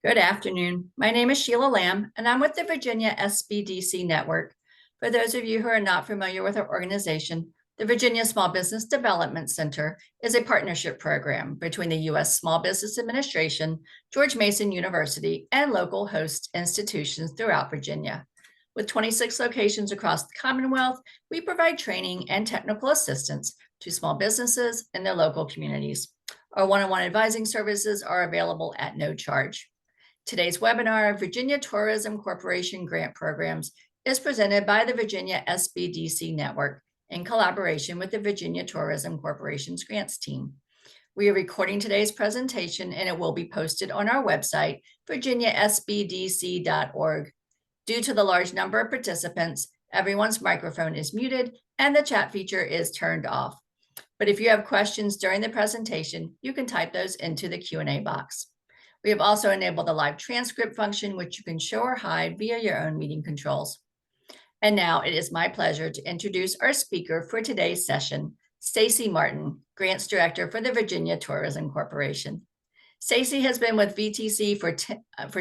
Good afternoon. My name is Sheila Lamb, and I'm with the Virginia SBDC Network. For those of you who are not familiar with our organization, the Virginia Small Business Development Center is a partnership program between the U.S. Small Business Administration, George Mason University, and local host institutions throughout Virginia. With 26 locations across the Commonwealth, we provide training and technical assistance to small businesses in their local communities. Our one-on-one advising services are available at no charge. Today's webinar, Virginia Tourism Corporation Grant Programs, is presented by the Virginia SBDC Network in collaboration with the Virginia Tourism Corporation's grants team. We are recording today's presentation and it will be posted on our website, virginiasbdc.org. Due to the large number of participants, everyone's microphone is muted and the chat feature is turned off. But if you have questions during the presentation, you can type those into the Q&A box. We have also enabled the live transcript function, which you can show or hide via your own meeting controls. And now it is my pleasure to introduce our speaker for today's session, Staci Martin, Grants Director for the Virginia Tourism Corporation. Staci has been with VTC for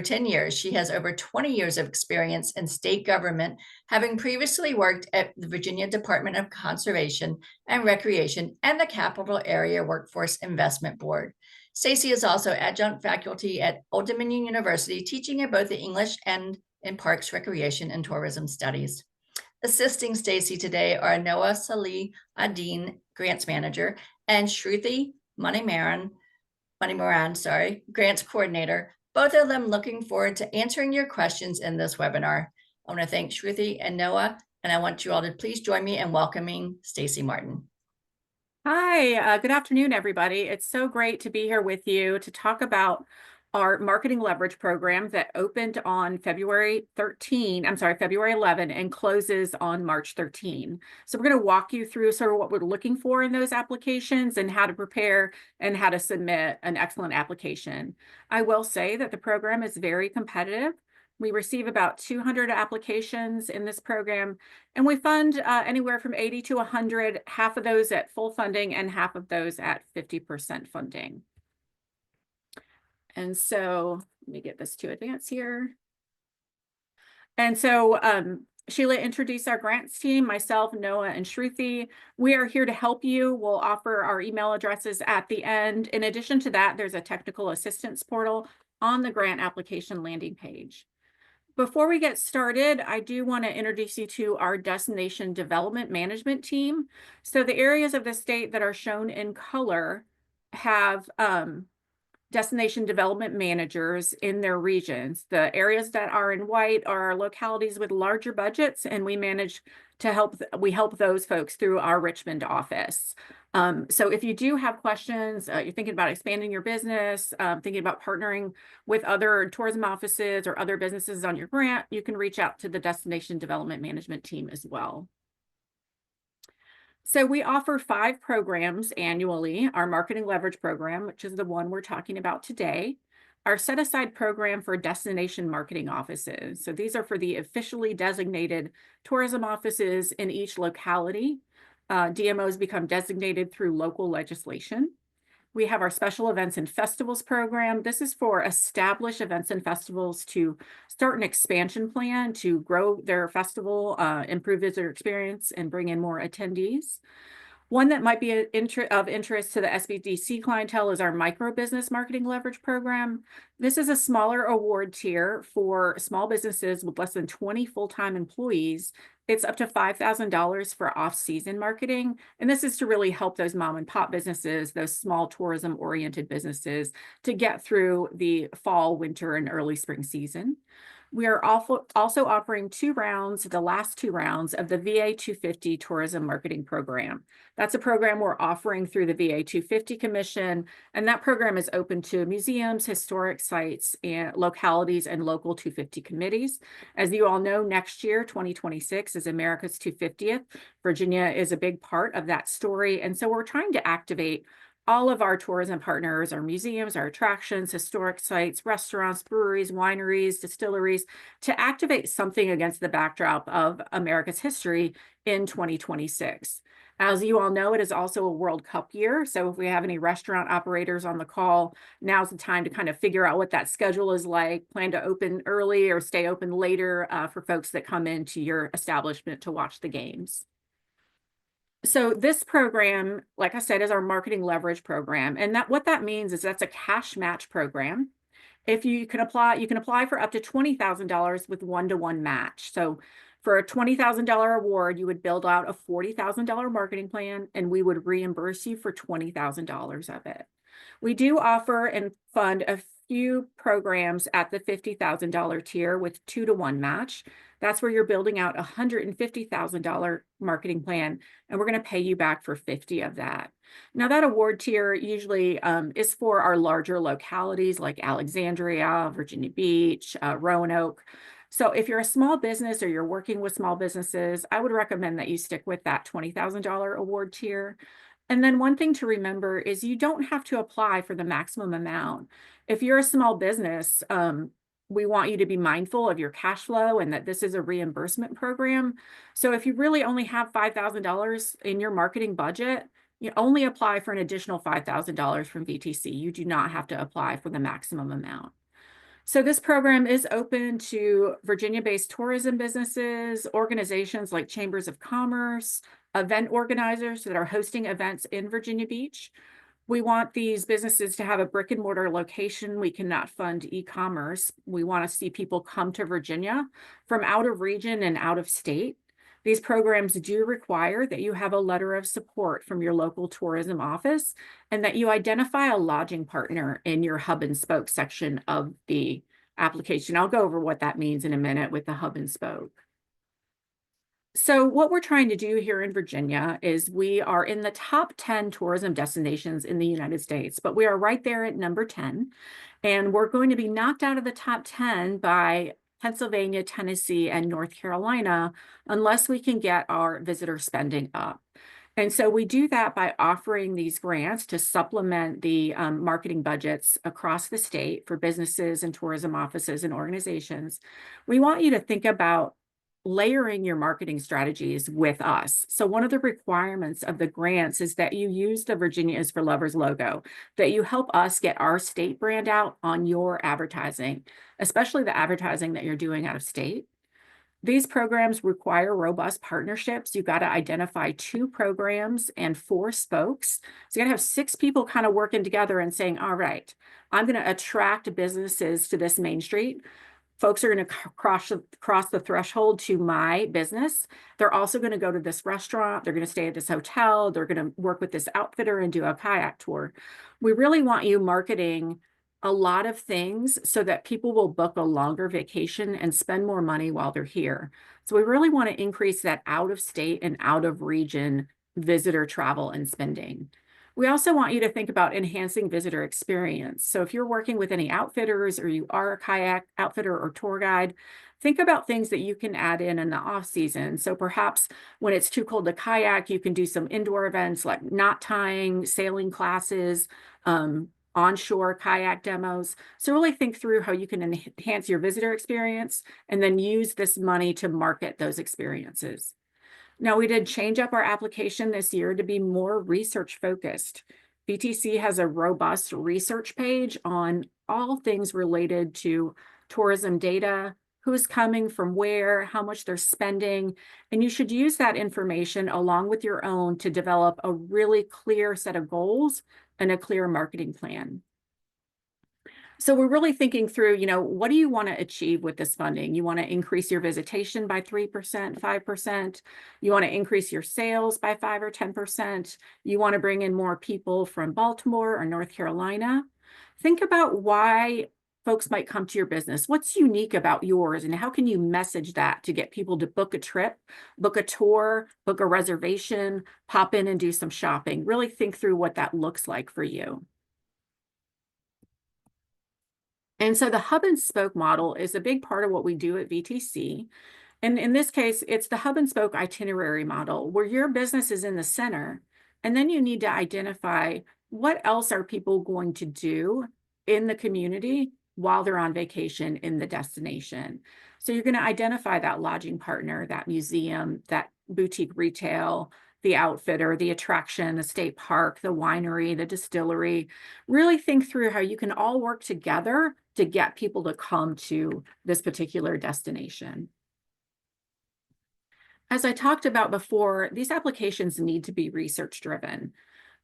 10 years. She has over 20 years of experience in state government, having previously worked at the Virginia Department of Conservation and Recreation and the Capital Area Workforce Investment Board. Staci is also adjunct faculty at Old Dominion University, teaching in both the English and in Parks, Recreation, and Tourism Studies. Assisting Staci today are Noah Salaah, ad-Deen, Grants Manager, and Shruthi Manimaran, Grants Coordinator, both of them looking forward to answering your questions in this webinar. I want to thank Shruthi and Noah, and I want you all to please join me in welcoming Staci Martin. Hi, good afternoon, everybody. It's so great to be here with you to talk about our marketing leverage program that opened on February 11 and closes on March 13. So we're going to walk you through sort of what we're looking for in those applications and how to prepare and how to submit an excellent application. I will say that the program is very competitive. We receive about 200 applications in this program, and we fund anywhere from 80 to 100, half of those at full funding and half of those at 50% funding. And so let me get this to advance here. And so Sheila introduced our grants team, myself, Noah, and Shruthi. We are here to help you. We'll offer our email addresses at the end. In addition to that, there's a technical assistance portal on the grant application landing page. Before we get started, I do want to introduce you to our Destination Development Management team. So the areas of the state that are shown in color have destination development managers in their regions. The areas that are in white are localities with larger budgets, and we help those folks through our Richmond office. So if you do have questions, you're thinking about expanding your business, thinking about partnering with other tourism offices or other businesses on your grant, you can reach out to the Destination Development Management team as well. So we offer 5 programs annually: our marketing leverage program, which is the one we're talking about today, our set aside program for destination marketing offices. So these are for the officially designated tourism offices in each locality. DMOs become designated through local legislation. We have our special events and festivals program. This is for established events and festivals to start an expansion plan to grow their festival, improve visitor experience, and bring in more attendees. One that might be of interest to the SBDC clientele is our micro business marketing leverage program. This is a smaller award tier for small businesses with less than 20 full-time employees. It's up to $5,000 for off-season marketing. And this is to really help those mom and pop businesses, those small tourism-oriented businesses, to get through the fall, winter, and early spring season. We are also offering the last two rounds of the VA 250 Tourism Marketing Program. That's a program we're offering through the VA 250 Commission, and that program is open to museums, historic sites, and localities, and local 250 committees. As you all know, next year, 2026, is America's 250th. Virginia is a big part of that story, and so we're trying to activate all of our tourism partners, our museums, our attractions, historic sites, restaurants, breweries, wineries, distilleries, to activate something against the backdrop of America's history in 2026. As you all know, it is also a World Cup year. So if we have any restaurant operators on the call, now's the time to kind of figure out what that schedule is like, plan to open early or stay open later for folks that come into your establishment to watch the games. So this program, like I said, is our marketing leverage program. And what that means is that's a cash match program. If you can apply for up to $20,000 with one-to-one match. So for a $20,000 award, you would build out a $40,000 marketing plan, and we would reimburse you for $20,000 of it. We do offer and fund a few programs at the $50,000 tier with 2-to-1 match. That's where you're building out a $150,000 marketing plan, and we're going to pay you back for 50 of that. Now, that award tier usually is for our larger localities like Alexandria, Virginia Beach, Roanoke. So if you're a small business or you're working with small businesses, I would recommend that you stick with that $20,000 award tier. And then one thing to remember is you don't have to apply for the maximum amount. If you're a small business, we want you to be mindful of your cash flow and that this is a reimbursement program. So if you really only have $5,000 in your marketing budget, you only apply for an additional $5,000 from VTC. You do not have to apply for the maximum amount. So this program is open to Virginia-based tourism businesses, organizations like chambers of commerce, event organizers that are hosting events in Virginia Beach. We want these businesses to have a brick and mortar location. We cannot fund e-commerce. We want to see people come to Virginia from out of region and out of state. These programs do require that you have a letter of support from your local tourism office and that you identify a lodging partner in your hub and spoke section of the application. I'll go over what that means in a minute with the hub and spoke. So what we're trying to do here in Virginia is we are in the top 10 tourism destinations in the United States, but we are right there at number 10. And we're going to be knocked out of the top 10 by Pennsylvania, Tennessee, and North Carolina, unless we can get our visitor spending up. And so we do that by offering these grants to supplement the marketing budgets across the state for businesses and tourism offices and organizations. We want you to think about layering your marketing strategies with us. So one of the requirements of the grants is that you use the Virginia is for Lovers logo, that you help us get our state brand out on your advertising, especially the advertising that you're doing out of state. These programs require robust partnerships. You've got to identify 2 programs and 4 spokes. So you got to have 6 people kind of working together and saying, all right, I'm going to attract businesses to this main street. Folks are going to cross the threshold to my business. They're also going to go to this restaurant. They're going to stay at this hotel. They're going to work with this outfitter and do a kayak tour. We really want you marketing a lot of things so that people will book a longer vacation and spend more money while they're here. So we really want to increase that out of state and out of region visitor travel and spending. We also want you to think about enhancing visitor experience. So if you're working with any outfitters or you are a kayak outfitter or tour guide, think about things that you can add in the off season. So perhaps when it's too cold to kayak, you can do some indoor events like knot tying, sailing classes, onshore kayak demos. So really think through how you can enhance your visitor experience and then use this money to market those experiences. Now, we did change up our application this year to be more research focused. VTC has a robust research page on all things related to tourism data, who's coming from where, how much they're spending, and you should use that information along with your own to develop a really clear set of goals and a clear marketing plan. So we're really thinking through, what do you want to achieve with this funding? You want to increase your visitation by 3%, 5%. You want to increase your sales by 5 or 10%. You want to bring in more people from Baltimore or North Carolina. Think about why folks might come to your business. What's unique about yours and how can you message that to get people to book a trip, book a tour, book a reservation, pop in and do some shopping? Really think through what that looks like for you. And so the hub and spoke model is a big part of what we do at VTC. And in this case, it's the hub and spoke itinerary model where your business is in the center. And then you need to identify what else are people going to do in the community while they're on vacation in the destination. So you're going to identify that lodging partner, that museum, that boutique retail, the outfitter, the attraction, the state park, the winery, the distillery. Really think through how you can all work together to get people to come to this particular destination. As I talked about before, these applications need to be research driven.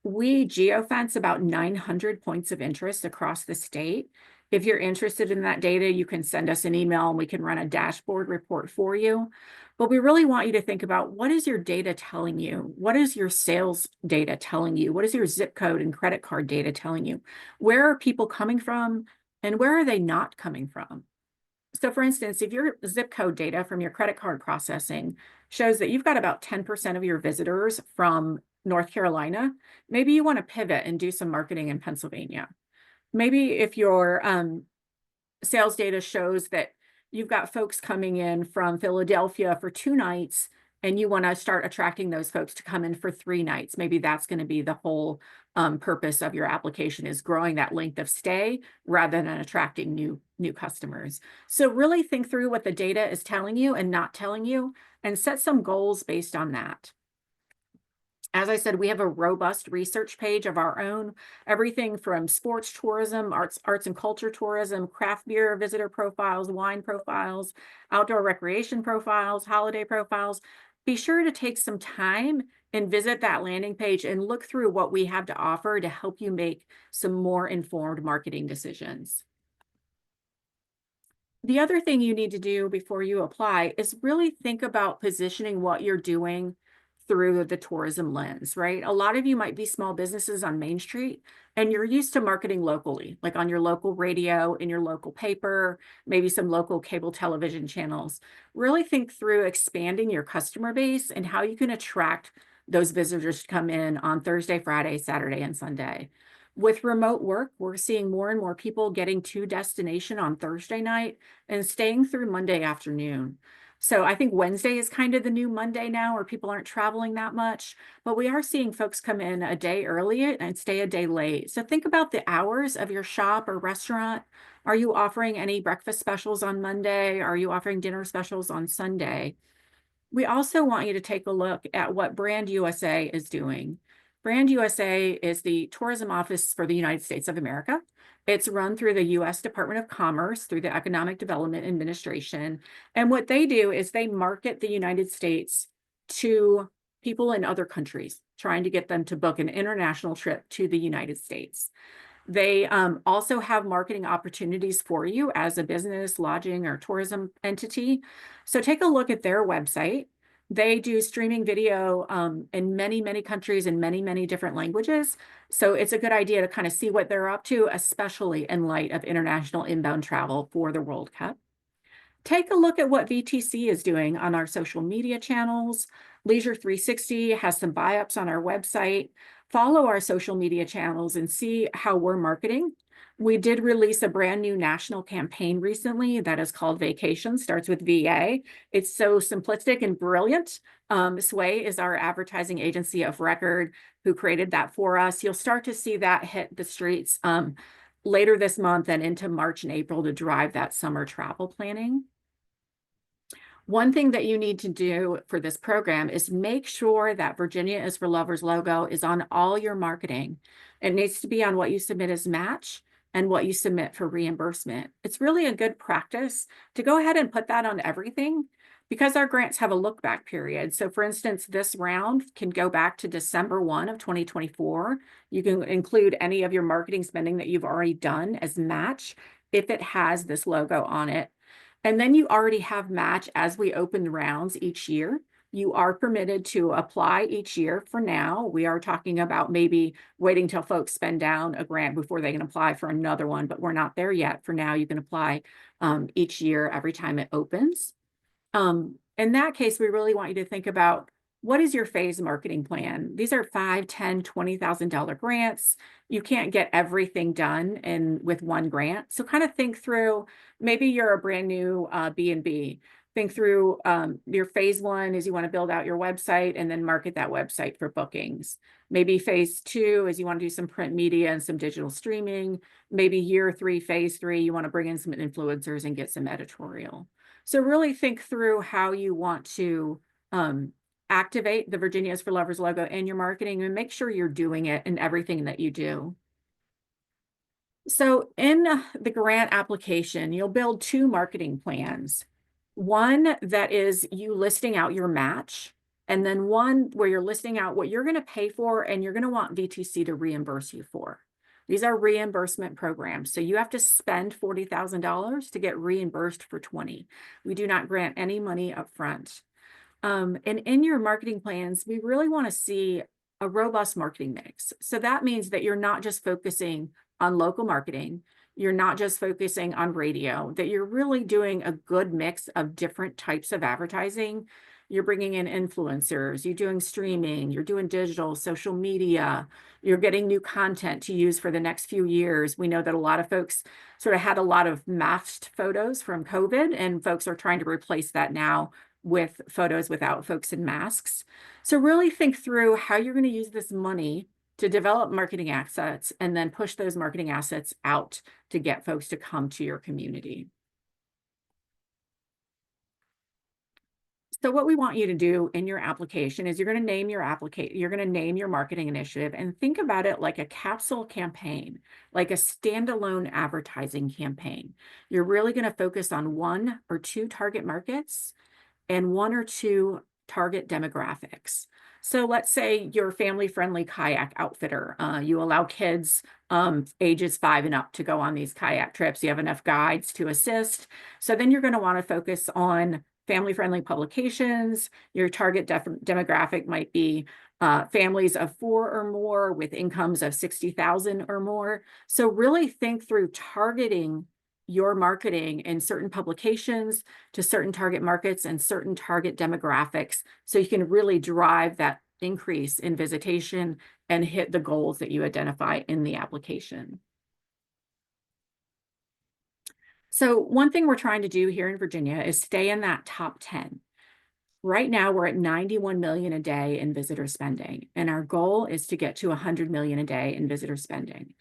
We geofence about 900 points of interest across the state. If you're interested in that data, you can send us an email and we can run a dashboard report for you. But we really want you to think about, what is your data telling you? What is your sales data telling you? What is your zip code and credit card data telling you? Where are people coming from and where are they not coming from? So for instance, if your zip code data from your credit card processing shows that you've got about 10% of your visitors from North Carolina, maybe you want to pivot and do some marketing in Pennsylvania. Maybe if your sales data shows that you've got folks coming in from Philadelphia for 2 nights and you want to start attracting those folks to come in for 3 nights, maybe that's going to be the whole purpose of your application, is growing that length of stay rather than attracting new customers. So really think through what the data is telling you and not telling you, and set some goals based on that. As I said, we have a robust research page of our own, everything from sports tourism, arts and culture tourism, craft beer visitor profiles, wine profiles, outdoor recreation profiles, holiday profiles. Be sure to take some time and visit that landing page and look through what we have to offer to help you make some more informed marketing decisions. The other thing you need to do before you apply is really think about positioning what you're doing through the tourism lens, right? A lot of you might be small businesses on Main Street and you're used to marketing locally, like on your local radio, in your local paper, maybe some local cable television channels. Really think through expanding your customer base and how you can attract those visitors to come in on Thursday, Friday, Saturday, and Sunday. With remote work, we're seeing more and more people getting to destination on Thursday night and staying through Monday afternoon. So I think Wednesday is kind of the new Monday now, where people aren't traveling that much, but we are seeing folks come in a day early and stay a day late. So think about the hours of your shop or restaurant. Are you offering any breakfast specials on Monday? Are you offering dinner specials on Sunday? We also want you to take a look at what Brand USA is doing. Brand USA is the tourism office for the United States of America. It's run through the U.S. Department of Commerce, through the Economic Development Administration. And what they do is they market the United States to people in other countries, trying to get them to book an international trip to the United States. They also have marketing opportunities for you as a business, lodging, or tourism entity. So take a look at their website. They do streaming video in many, many countries in many, many different languages. So it's a good idea to kind of see what they're up to, especially in light of international inbound travel for the World Cup. Take a look at what VTC is doing on our social media channels. Leisure 360 has some buy-ups on our website. Follow our social media channels and see how we're marketing. We did release a brand new national campaign recently that is called Vacation, starts with VA. It's so simplistic and brilliant. Sway is our advertising agency of record who created that for us. You'll start to see that hit the streets later this month and into March and April to drive that summer travel planning. One thing that you need to do for this program is make sure that Virginia is for Lovers logo is on all your marketing. It needs to be on what you submit as match and what you submit for reimbursement. It's really a good practice to go ahead and put that on everything, because our grants have a look back period. So for instance, this round can go back to December 1 of 2024. You can include any of your marketing spending that you've already done as match if it has this logo on it. And then you already have match as we open rounds each year. You are permitted to apply each year. For now, we are talking about maybe waiting till folks spend down a grant before they can apply for another one, but we're not there yet. For now, you can apply each year every time it opens. In that case, we really want you to think about, what is your phase marketing plan? These are $5,000, $10,000, $20,000 grants. You can't get everything done with one grant. So kind of think through, maybe you're a brand new B&B. Think through your phase 1 is you want to build out your website and then market that website for bookings. Maybe phase 2 is you want to do some print media and some digital streaming. Maybe year 3, phase 3, you want to bring in some influencers and get some editorial. So really think through how you want to activate the Virginia's for Lovers logo in your marketing and make sure you're doing it in everything that you do. So in the grant application, you'll build 2 marketing plans. One that is you listing out your match, and then one where you're listing out what you're going to pay for and you're going to want VTC to reimburse you for. These are reimbursement programs. So you have to spend $40,000 to get reimbursed for 20. We do not grant any money up front. And in your marketing plans, we really want to see a robust marketing mix. So that means that you're not just focusing on local marketing, you're not just focusing on radio, that you're really doing a good mix of different types of advertising. You're bringing in influencers, you're doing streaming, you're doing digital, social media, you're getting new content to use for the next few years. We know that a lot of folks sort of had a lot of masked photos from COVID, and folks are trying to replace that now with photos without folks in masks. So really think through how you're going to use this money to develop marketing assets and then push those marketing assets out to get folks to come to your community. So what we want you to do in your application is you're going to name your marketing initiative and think about it like a capsule campaign, like a standalone advertising campaign. You're really going to focus on 1 or 2 target markets and 1 or 2 target demographics. So let's say you're a family-friendly kayak outfitter. You allow kids ages 5 and up to go on these kayak trips. You have enough guides to assist. So then you're going to want to focus on family-friendly publications. Your target demographic might be families of 4 or more with incomes of 60,000 or more. So really think through targeting your marketing in certain publications to certain target markets and certain target demographics, so you can really drive that increase in visitation and hit the goals that you identify in the application. So one thing we're trying to do here in Virginia is stay in that top 10. Right now, we're at 91 million a day in visitor spending, and our goal is to get to 100 million a day in visitor spending.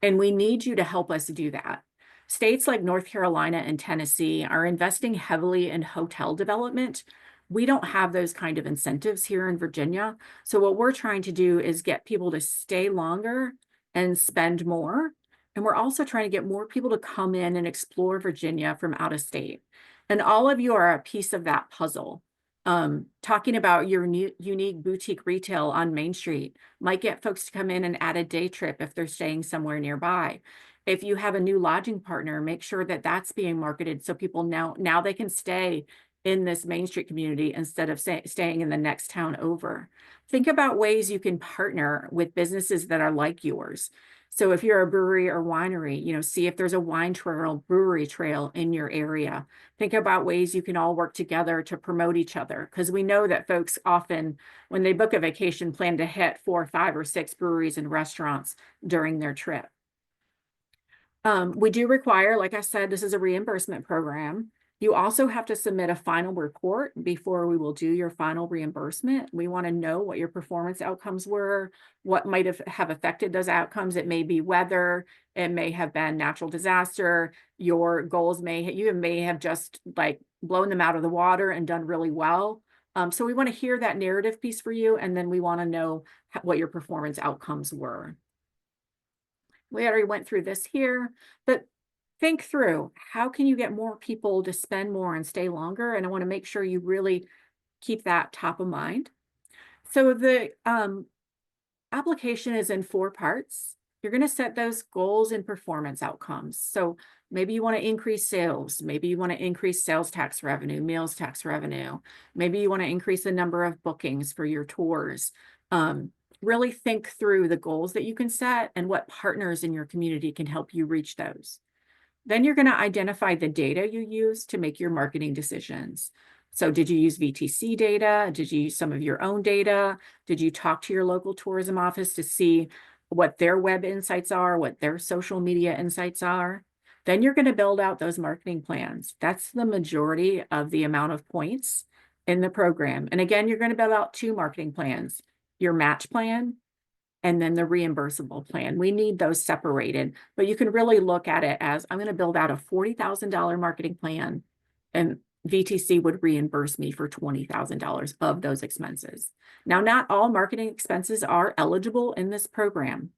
And we need you to help us do that. States like North Carolina and Tennessee are investing heavily in hotel development. We don't have those kind of incentives here in Virginia. So what we're trying to do is get people to stay longer and spend more. And we're also trying to get more people to come in and explore Virginia from out of state. And all of you are a piece of that puzzle. Talking about your unique boutique retail on Main Street might get folks to come in and add a day trip if they're staying somewhere nearby. If you have a new lodging partner, make sure that that's being marketed so people now they can stay in this Main Street community instead of staying in the next town over. Think about ways you can partner with businesses that are like yours. So if you're a brewery or winery, see if there's a wine trail, brewery trail in your area. Think about ways you can all work together to promote each other, because we know that folks often, when they book a vacation, plan to hit 4, 5, or 6 breweries and restaurants during their trip. We do require, like I said, this is a reimbursement program. You also have to submit a final report before we will do your final reimbursement. We want to know what your performance outcomes were, what might have affected those outcomes. It may be weather, it may have been natural disaster. Your goals you may have just like blown them out of the water and done really well. So we want to hear that narrative piece for you, and then we want to know what your performance outcomes were. We already went through this here, but think through, how can you get more people to spend more and stay longer? And I want to make sure you really keep that top of mind. So the application is in 4 parts. You're going to set those goals and performance outcomes. So maybe you want to increase sales. Maybe you want to increase sales tax revenue, meals tax revenue. Maybe you want to increase the number of bookings for your tours. Really think through the goals that you can set and what partners in your community can help you reach those. Then you're going to identify the data you use to make your marketing decisions. So did you use VTC data? Did you use some of your own data? Did you talk to your local tourism office to see what their web insights are, what their social media insights are? Then you're going to build out those marketing plans. That's the majority of the amount of points in the program. And again, you're going to build out 2 marketing plans, your match plan and then the reimbursable plan. We need those separated, but you can really look at it as, I'm going to build out a $40,000 marketing plan, and VTC would reimburse me for $20,000 of those expenses. Now, not all marketing expenses are eligible in this program.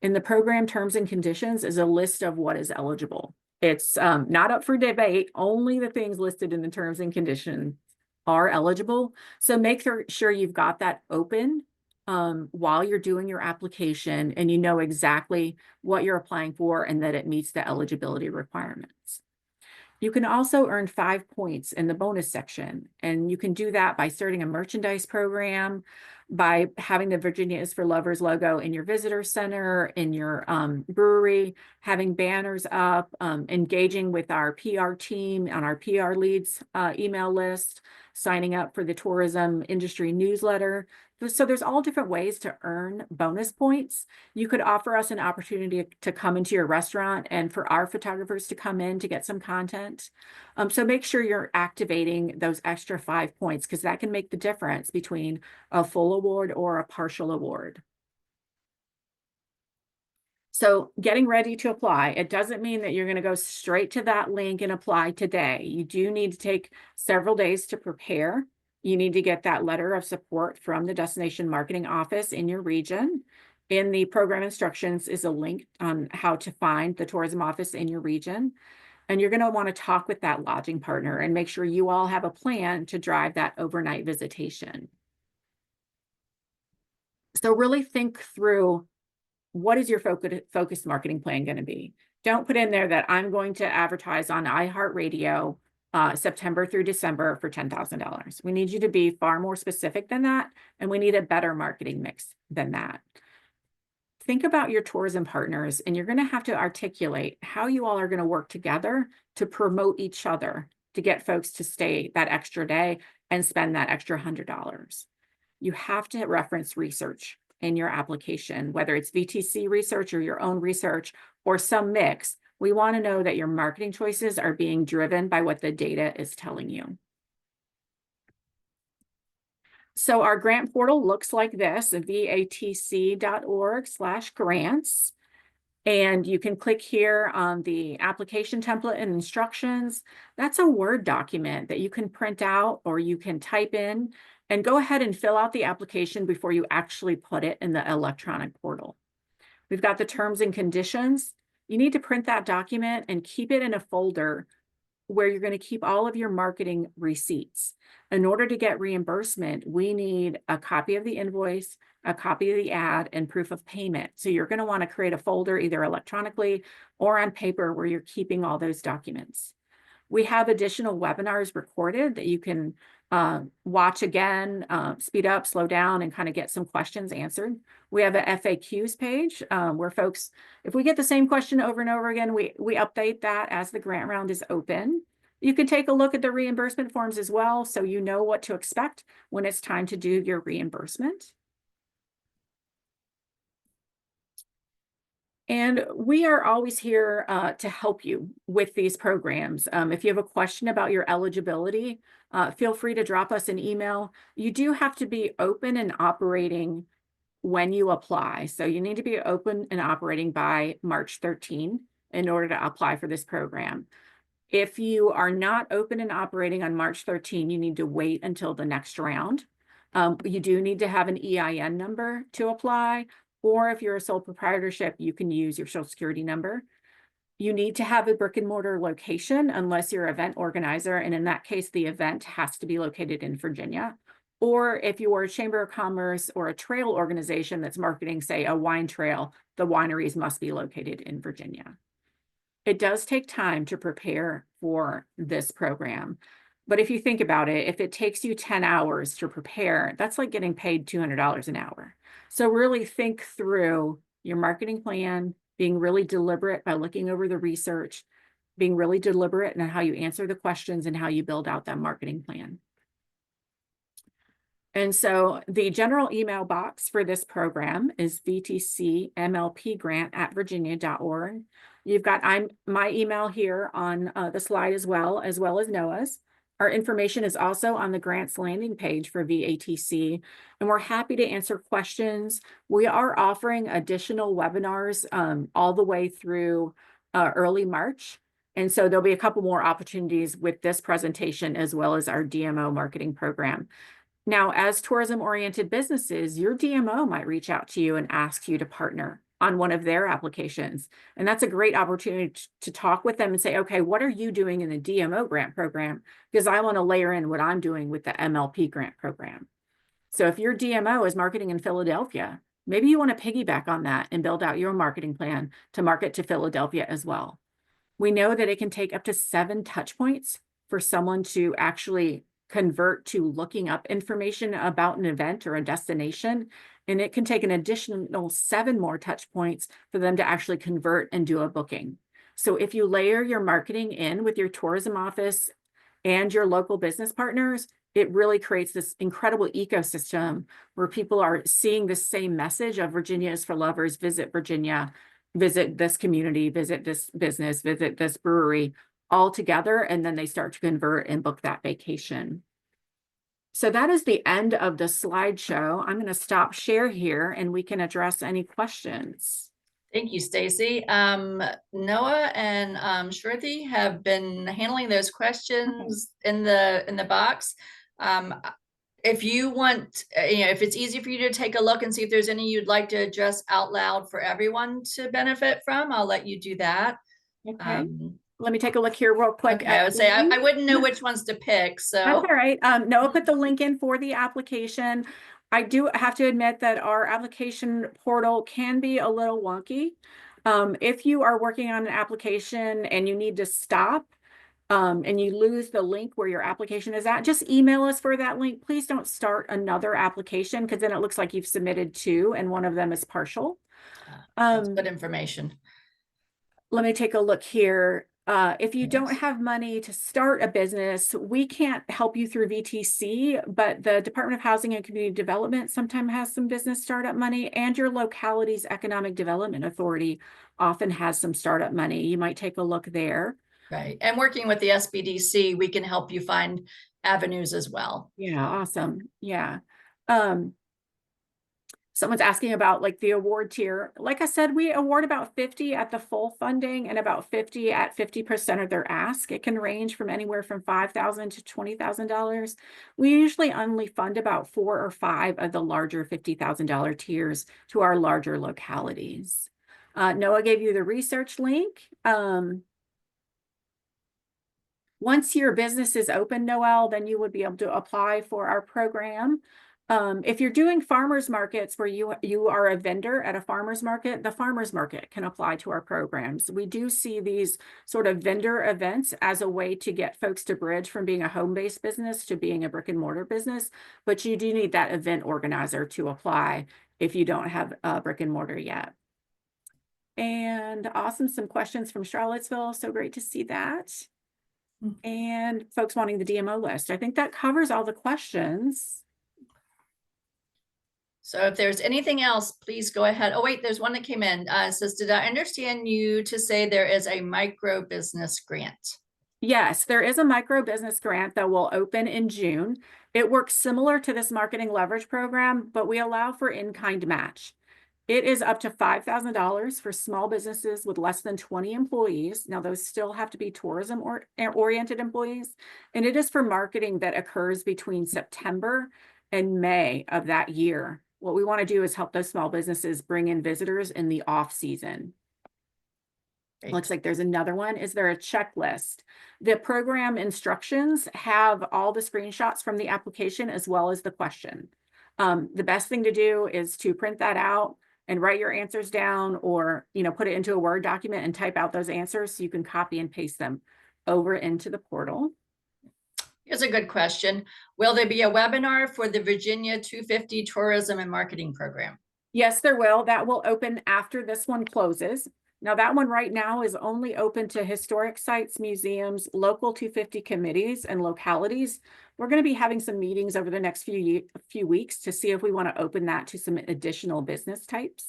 In the program terms and conditions is a list of what is eligible. It's not up for debate. Only the things listed in the terms and conditions are eligible. So make sure you've got that open while you're doing your application and you know exactly what you're applying for and that it meets the eligibility requirements. You can also earn 5 points in the bonus section, and you can do that by starting a merchandise program, by having the Virginia is for Lovers logo in your visitor center, in your brewery, having banners up, engaging with our PR team on our PR leads email list, signing up for the tourism industry newsletter. So there's all different ways to earn bonus points. You could offer us an opportunity to come into your restaurant and for our photographers to come in to get some content. So make sure you're activating those extra 5 points because that can make the difference between a full award or a partial award. So getting ready to apply, it doesn't mean that you're going to go straight to that link and apply today. You do need to take several days to prepare. You need to get that letter of support from the destination marketing office in your region. In the program instructions is a link on how to find the tourism office in your region. And you're going to want to talk with that lodging partner and make sure you all have a plan to drive that overnight visitation. So really think through, what is your focused marketing plan going to be? Don't put in there that I'm going to advertise on iHeartRadio September through December for $10,000. We need you to be far more specific than that, and we need a better marketing mix than that. Think about your tourism partners, and you're going to have to articulate how you all are going to work together to promote each other to get folks to stay that extra day and spend that extra $100. You have to reference research in your application, whether it's VTC research or your own research or some mix. We want to know that your marketing choices are being driven by what the data is telling you. So our grant portal looks like this, vatc.org/grants. And you can click here on the application template and instructions. That's a Word document that you can print out or you can type in and go ahead and fill out the application before you actually put it in the electronic portal. We've got the terms and conditions. You need to print that document and keep it in a folder where you're going to keep all of your marketing receipts. In order to get reimbursement, we need a copy of the invoice, a copy of the ad, and proof of payment. So you're going to want to create a folder either electronically or on paper where you're keeping all those documents. We have additional webinars recorded that you can watch again, speed up, slow down, and kind of get some questions answered. We have a FAQs page where folks, if we get the same question over and over again, we update that as the grant round is open. You can take a look at the reimbursement forms as well, so you know what to expect when it's time to do your reimbursement. And we are always here to help you with these programs. If you have a question about your eligibility, feel free to drop us an email. You do have to be open and operating when you apply. So you need to be open and operating by March 13 in order to apply for this program. If you are not open and operating on March 13, you need to wait until the next round. You do need to have an EIN number to apply. Or if you're a sole proprietorship, you can use your social security number. You need to have a brick and mortar location unless you're an event organizer. And in that case, the event has to be located in Virginia. Or if you are a chamber of commerce or a trail organization that's marketing, say, a wine trail, the wineries must be located in Virginia. It does take time to prepare for this program. But if you think about it, if it takes you 10 hours to prepare, that's like getting paid $200 an hour. So really think through your marketing plan, being really deliberate by looking over the research, being really deliberate in how you answer the questions and how you build out that marketing plan. And so the general email box for this program is vtcmlpgrant@virginia.org. You've got my email here on the slide as well as Noah's. Our information is also on the grants landing page for VATC, and we're happy to answer questions. We are offering additional webinars all the way through early March. And so there'll be a couple more opportunities with this presentation as well as our DMO marketing program. Now, as tourism-oriented businesses, your DMO might reach out to you and ask you to partner on one of their applications. And that's a great opportunity to talk with them and say, okay, what are you doing in the DMO grant program? Because I want to layer in what I'm doing with the MLP grant program. So if your DMO is marketing in Philadelphia, maybe you want to piggyback on that and build out your marketing plan to market to Philadelphia as well. We know that it can take up to 7 touch points for someone to actually convert to looking up information about an event or a destination. And it can take an additional 7 more touch points for them to actually convert and do a booking. So if you layer your marketing in with your tourism office and your local business partners, it really creates this incredible ecosystem where people are seeing the same message of Virginia is for lovers, visit Virginia, visit this community, visit this business, visit this brewery, all together, and then they start to convert and book that vacation. So that is the end of the slideshow. I'm going to stop share here and we can address any questions. Thank you, Staci. Noah and Shruthi have been handling those questions in the box. If you want, if it's easy for you to take a look and see if there's any you'd like to address out loud for everyone to benefit from, I'll let you do that. Okay. Let me take a look here real quick. Okay, I would say I wouldn't know which ones to pick. So that's all right. Noah put the link in for the application. I do have to admit that our application portal can be a little wonky. If you are working on an application and you need to stop and you lose the link where your application is at, just email us for that link. Please don't start another application because then it looks like you've submitted 2 and one of them is partial. That's good information. Let me take a look here. If you don't have money to start a business, we can't help you through VTC, but the Department of Housing and Community Development sometimes has some business startup money, and your locality's Economic Development Authority often has some startup money. You might take a look there. Right. And working with the SBDC, we can help you find avenues as well. Yeah, awesome. Yeah. Someone's asking about like the award tier. Like I said, we award about 50 at the full funding and about 50 at 50% of their ask. It can range from anywhere from $5,000 to $20,000. We usually only fund about 4 or 5 of the larger $50,000 tiers to our larger localities. Noah gave you the research link. Once your business is open, Noel, then you would be able to apply for our program. If you're doing farmers markets where you are a vendor at a farmers market, the farmers market can apply to our programs. We do see these sort of vendor events as a way to get folks to bridge from being a home-based business to being a brick and mortar business, but you do need that event organizer to apply if you don't have a brick and mortar yet. And awesome, some questions from Charlottesville. So great to see that. And folks wanting the DMO list. I think that covers all the questions. So if there's anything else, please go ahead. Oh, wait, there's one that came in. It says, did I understand you to say there is a micro business grant? Yes, there is a micro business grant that will open in June. It works similar to this marketing leverage program, but we allow for in-kind match. It is up to $5,000 for small businesses with less than 20 employees. Now, those still have to be tourism oriented employees. And it is for marketing that occurs between September and May of that year. What we want to do is help those small businesses bring in visitors in the off season. Great. Looks like there's another one. Is there a checklist? The program instructions have all the screenshots from the application as well as the question. The best thing to do is to print that out and write your answers down, or put it into a Word document and type out those answers so you can copy and paste them over into the portal. Here's a good question. Will there be a webinar for the Virginia 250 Tourism and Marketing Program? Yes, there will. That will open after this one closes. Now, that one right now is only open to historic sites, museums, local 250 committees, and localities. We're going to be having some meetings over the next few weeks to see if we want to open that to some additional business types.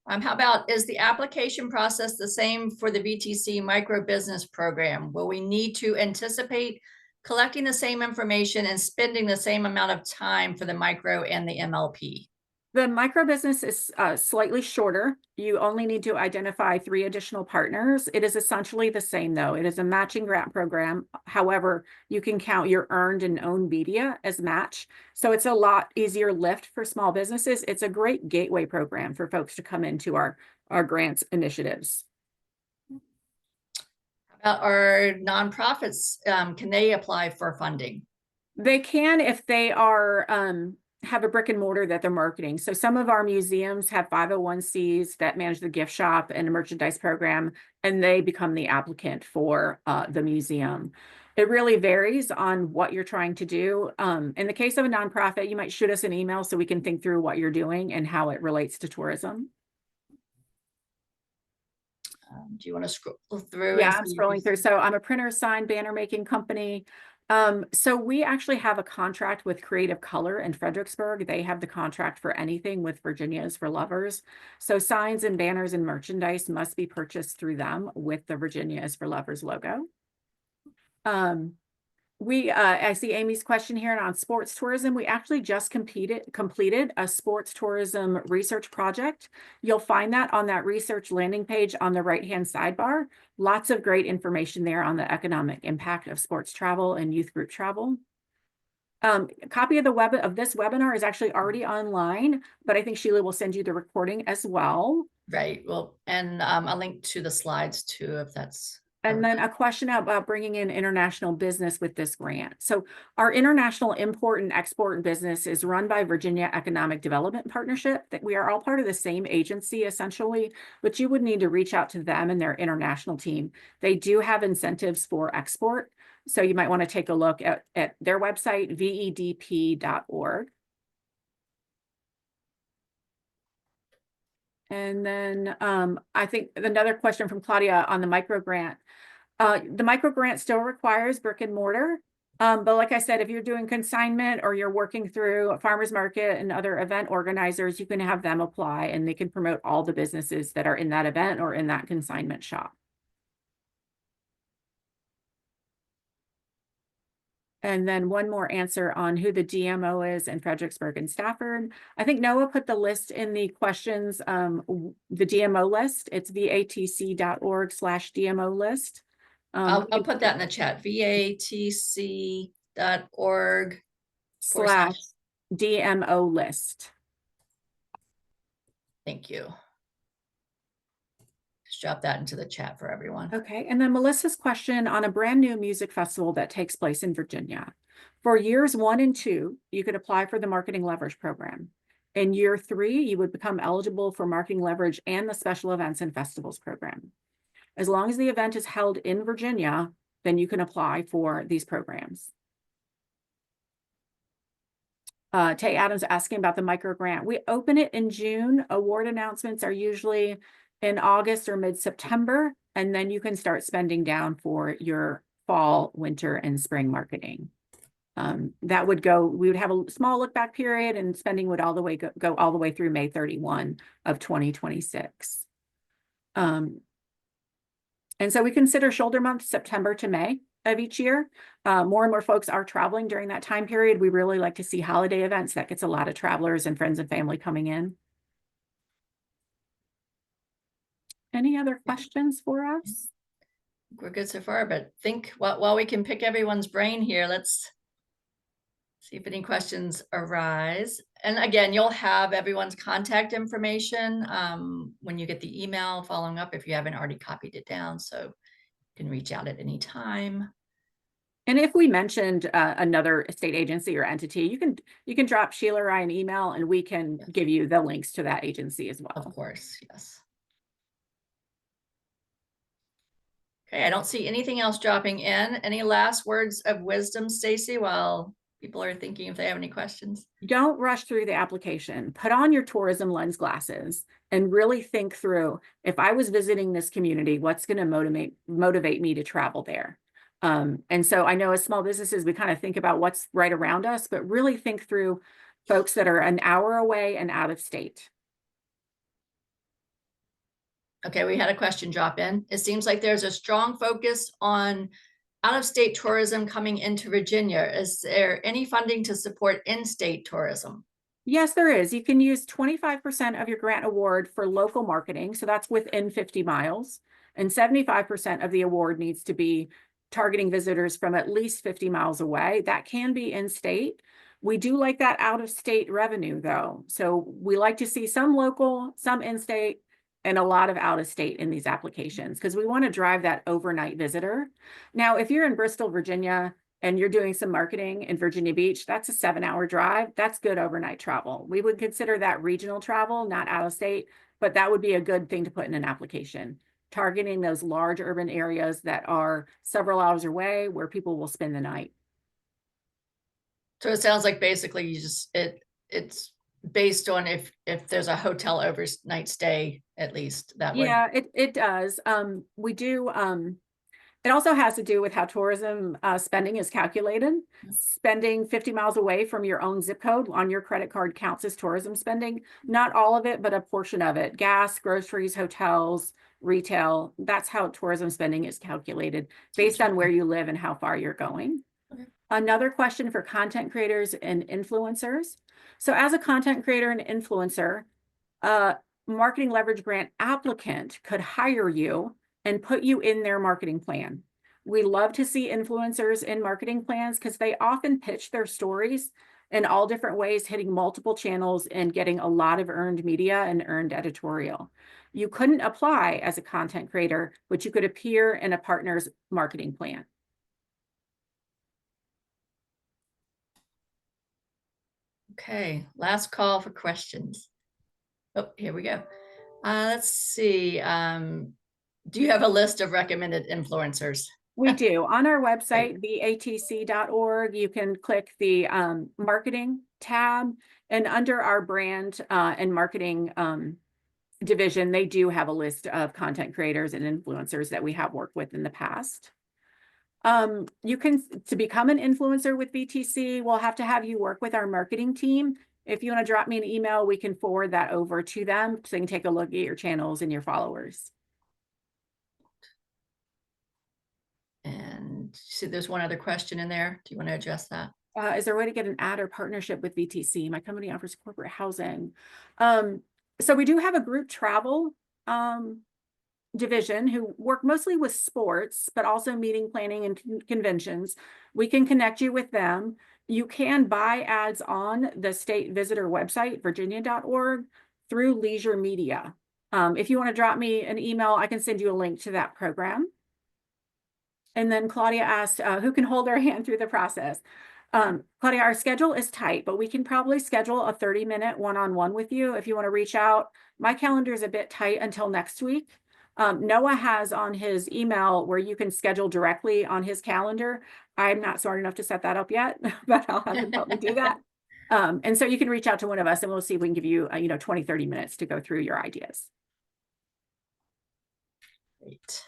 How about, is the application process the same for the VTC micro business program? Will we need to anticipate collecting the same information and spending the same amount of time for the micro and the MLP? The micro business is slightly shorter. You only need to identify 3 additional partners. It is essentially the same though. It is a matching grant program. However, you can count your earned and owned media as match. So it's a lot easier lift for small businesses. It's a great gateway program for folks to come into our grants initiatives. About our nonprofits, can they apply for funding? They can if they are have a brick and mortar that they're marketing. So some of our museums have 501(c)s that manage the gift shop and a merchandise program, and they become the applicant for the museum. It really varies on what you're trying to do. In the case of a nonprofit, you might shoot us an email so we can think through what you're doing and how it relates to tourism. Do you want to scroll through? Yeah, I'm scrolling through. So I'm a printer, sign, banner making company. So we actually have a contract with Creative Color in Fredericksburg. They have the contract for anything with Virginia is for Lovers. So signs and banners and merchandise must be purchased through them with the Virginia is for Lovers logo. I see Amy's question here on sports tourism. We actually just completed a sports tourism research project. You'll find that on that research landing page on the right-hand sidebar. Lots of great information there on the economic impact of sports travel and youth group travel. A copy of this webinar is actually already online, but I think Sheila will send you the recording as well. Right. Well, and a link to the slides too, if that's. And then a question about bringing in international business with this grant. So our international import and export business is run by Virginia Economic Development Partnership. That we are all part of the same agency essentially, but you would need to reach out to them and their international team. They do have incentives for export. So you might want to take a look at their website, vedp.org. And then I think another question from Claudia on the micro grant. The micro grant still requires brick and mortar. But like I said, if you're doing consignment or you're working through a farmer's market and other event organizers, you can have them apply and they can promote all the businesses that are in that event or in that consignment shop. And then one more answer on who the DMO is in Fredericksburg and Stafford. I think Noah put the list in the questions, the DMO list. It's vatc.org/DMO list. I'll put that in the chat, vatc.org/DMO list. Thank you. Just drop that into the chat for everyone. Okay, and then Melissa's question on a brand new music festival that takes place in Virginia. For years 1 and 2, you could apply for the marketing leverage program. In year 3, you would become eligible for marketing leverage and the special events and festivals program. As long as the event is held in Virginia, then you can apply for these programs. Tay Adams asking about the micro grant. We open it in June. Award announcements are usually in August or mid-September, and then you can start spending down for your fall, winter, and spring marketing. That would go, we would have a small look back period and spending would go all the way through May 31 of 2026. And so we consider shoulder month September to May of each year. More and more folks are traveling during that time period. We really like to see holiday events. That gets a lot of travelers and friends and family coming in. Any other questions for us? We're good so far, but think while we can pick everyone's brain here, let's see if any questions arise. And again, you'll have everyone's contact information when you get the email following up if you haven't already copied it down. So you can reach out at any time. And if we mentioned another state agency or entity, you can drop Sheila or I an email and we can give you the links to that agency as well. Of course, yes. Okay, I don't see anything else dropping in. Any last words of wisdom, Staci, while people are thinking if they have any questions? Don't rush through the application. Put on your tourism lens glasses and really think through, if I was visiting this community, what's going to motivate me to travel there? And so I know as small businesses, we kind of think about what's right around us, but really think through folks that are an hour away and out of state. Okay, we had a question drop in. It seems like there's a strong focus on out-of-state tourism coming into Virginia. Is there any funding to support in-state tourism? Yes, there is. You can use 25% of your grant award for local marketing. So that's within 50 miles. And 75% of the award needs to be targeting visitors from at least 50 miles away. That can be in state. We do like that out of state revenue though. So we like to see some local, some in state, and a lot of out of state in these applications because we want to drive that overnight visitor. Now, if you're in Bristol, Virginia, and you're doing some marketing in Virginia Beach, that's a 7-hour drive. That's good overnight travel. We would consider that regional travel, not out of state, but that would be a good thing to put in an application, targeting those large urban areas that are several hours away where people will spend the night. So it sounds like basically you just, it's based on if there's a hotel overnight stay, at least that would. Yeah, it does. We do, it also has to do with how tourism spending is calculated. Spending 50 miles away from your own zip code on your credit card counts as tourism spending. Not all of it, but a portion of it. Gas, groceries, hotels, retail. That's how tourism spending is calculated based on where you live and how far you're going. Okay. Another question for content creators and influencers. So as a content creator and influencer, a marketing leverage grant applicant could hire you and put you in their marketing plan. We love to see influencers in marketing plans because they often pitch their stories in all different ways, hitting multiple channels and getting a lot of earned media and earned editorial. You couldn't apply as a content creator, but you could appear in a partner's marketing plan. Okay, last call for questions. Oh, here we go. Let's see. Do you have a list of recommended influencers? We do. On our website, theatc.org, you can click the marketing tab, and under our brand and marketing division, they do have a list of content creators and influencers that we have worked with in the past. You can, to become an influencer with VTC, we'll have to have you work with our marketing team. If you want to drop me an email, we can forward that over to them so they can take a look at your channels and your followers. And see, there's one other question in there. Do you want to address that? Is there a way to get an ad or partnership with VTC? My company offers corporate housing. So we do have a group travel division who work mostly with sports, but also meeting planning and conventions. We can connect you with them. You can buy ads on the state visitor website, virginia.org, through Leisure Media. If you want to drop me an email, I can send you a link to that program. And then Claudia asked, who can hold our hand through the process? Claudia, our schedule is tight, but we can probably schedule a 30-minute one-on-one with you if you want to reach out. My calendar is a bit tight until next week. Noah has on his email where you can schedule directly on his calendar. I'm not smart enough to set that up yet, but I'll have him help me do that. And so you can reach out to one of us and we'll see if we can give you, 20, 30 minutes to go through your ideas. Great.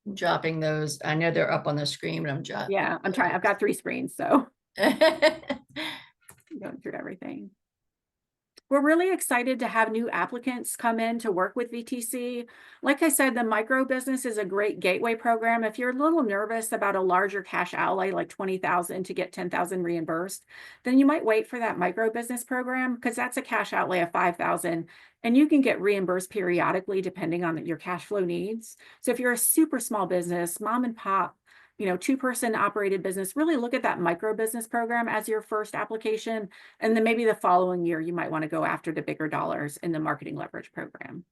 I'm dropping those. I know they're up on the screen, but I'm dropping. Yeah, I'm trying. I've got 3 screens, so going through everything. We're really excited to have new applicants come in to work with VTC. Like I said, the micro business is a great gateway program. If you're a little nervous about a larger cash outlay, like $20,000 to get $10,000 reimbursed, then you might wait for that micro business program because that's a cash outlay of $5,000 and you can get reimbursed periodically depending on your cash flow needs. So if you're a super small business, mom and pop, 2-person operated business, really look at that micro business program as your first application. And then maybe the following year, you might want to go after the bigger dollars in the marketing leverage program.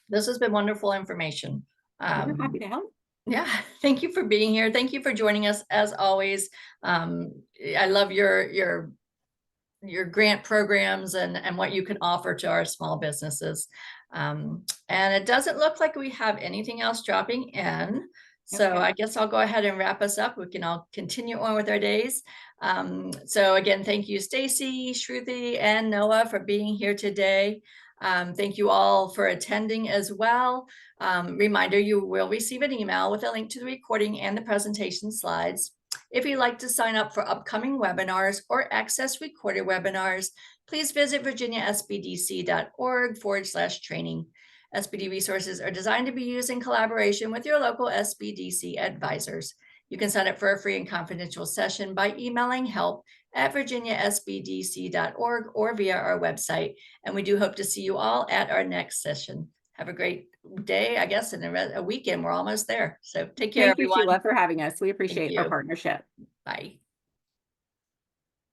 This has been wonderful information. I'm happy to help. Yeah, thank you for being here. Thank you for joining us as always. I love your grant programs and what you can offer to our small businesses. And it doesn't look like we have anything else dropping in. So Okay. I guess I'll go ahead and wrap us up. We can all continue on with our days. So again, thank you, Staci, Shruthi, and Noah for being here today. Thank you all for attending as well. Reminder, you will receive an email with a link to the recording and the presentation slides. If you'd like to sign up for upcoming webinars or access recorded webinars, please visit virginiasbdc.org/training. SBD resources are designed to be used in collaboration with your local SBDC advisors. You can sign up for a free and confidential session by emailing help@virginiasbdc.org or via our website. And we do hope to see you all at our next session. Have a great day, I guess, and a weekend. We're almost there. So take care, Thank you, everyone. Sheila, for having us. We appreciate our you. partnership. Bye.